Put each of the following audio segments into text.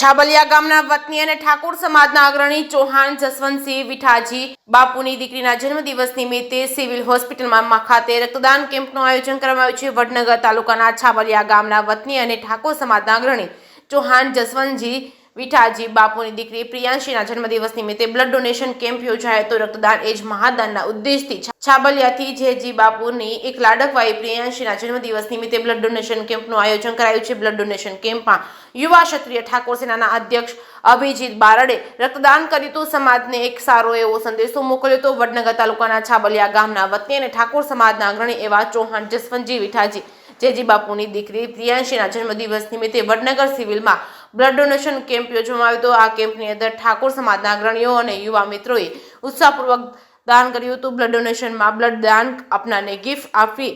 છાબલિયા ગામના વતની અને ઠાકોર સમાજના અગ્રણી ચૌહાણ જસવંતસિંહ વિઠાજી બાપુની દીકરીના જન્મદિવસ નિમિત્તે સિવિલ હોસ્પિટલમાં ખાતે રક્તદાન કેમ્પનું આયોજન કરવામાં આવ્યું છે। વડનગર તાલુકાના છાબલિયા ગામના વતની અને ઠાકોર સમાજના અગ્રણી ચૌહાણ જસવંતસિંહ વિઠાજી બાપુની દીકરી પ્રિયાંશીના જન્મદિવસ નિમિત્તે બ્લડ ડોનેશન કેમ્પ યોજાયો હતો। રક્તદાન એ જ મહાદાનના ઉદ્દેશથી છાબલિયાથી જેજી બાપુની એક લાડકવાઈ પ્રિયાંશીના જન્મદિવસ નિમિત્તે બ્લડ ડોનેશન કેમ્પનું આયોજન કરાયું છે। બ્લડ ડોનેશન કેમ્પમાં યુવા ક્ષત્રિય ઠાકોર સેનાના અધ્યક્ષ અભિજીત બારડે રક્તદાન કર્યું તો સમાજને એક સારો એવો સંદેશો મોકલ્યો હતો। વડનગર તાલુકાના છાબલિયા ગામના વતની અને ઠાકોર સમાજના અગ્રણી એવા ચૌહાણ જસવંતસિંહ વિઠાજી જેજી બાપુની દીકરી પ્રિયાંશીના જન્મદિવસ નિમિત્તે વડનગર સિવિલમાં બ્લડ ડોનેશન કેમ્પ યોજવામાં આવ્યો હતો। આ કેમ્પની અંદર ઠાકોર સમાજના અગ્રણીઓ અને યુવા મિત્રોએ ઉત્સાહપૂર્વક દાન કર્યું હતું। બ્લડ ડોનેશનમાં બ્લડ દાન આપનારને ગિફ્ટ આપી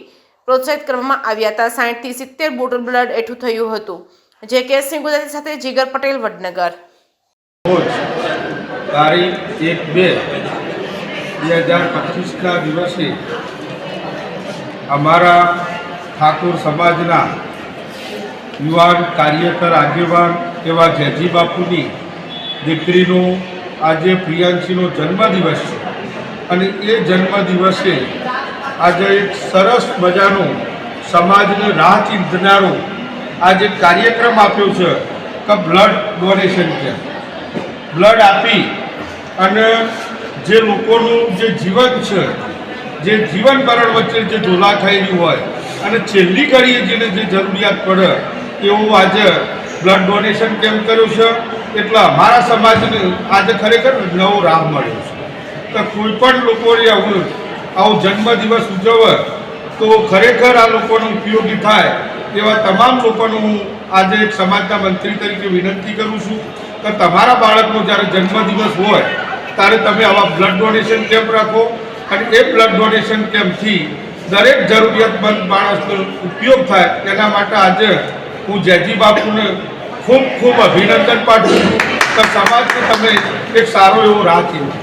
પ્રોત્સાહિત કરવામાં આવ્યા હતા। 60 થી 70 બોટલ બ્લડ એકઠું થયું હતું। જે કેસની ગુજરાતી સાથે જીગર પટેલ, વડનગર। તારીખ 1/2/2025ના દિવસે અમારા ઠાકોર સમાજના યુવાન કાર્યકર આગેવાન એવા જેજી બાપુની દીકરીનો આજે પ્રિયાંશીનો જન્મદિવસ છે અને એ જન્મદિવસે આજે એક સરસ મજાનો સમાજને રાહ ચીંધનારો આજે કાર્યક્રમ આપ્યો છે કે બ્લડ ડોનેશન કેમ્પ। બ્લડ આપી અને જે લોકોનું જે જીવન છે, જે જીવન મરણ વચ્ચે જે ઝોલા થઈ રહ્યું હોય અને છેલ્લી ઘડીએ જેને જે જરૂરિયાત પડે એવું આજે બ્લડ ડોનેશન કેમ્પ કર્યો છે। એટલે અમારા સમાજને આજે ખરેખર નવો રાહ મળ્યો છે કે કોઈ પણ લોકોને આવો જન્મદિવસ ઉજવે તો ખરેખર આ લોકોને ઉપયોગી થાય એવા તમામ લોકોને હું આજે એક સમાજના મંત્રી તરીકે વિનંતી કરું છું કે તમારા બાળકનો જ્યારે જન્મદિવસ હોય ત્યારે તમે આવા બ્લડ ડોનેશન કેમ્પ રાખો અને એ બ્લડ ડોનેશન કેમ્પથી દરેક જરૂરિયાતમંદ માણસનો ઉપયોગ થાય એના માટે આજે હું જેજી બાપુને ખૂબ ખૂબ અભિનંદન પાઠવું છું કે સમાજને તમે એક સારો એવો રાહ ચીંધો।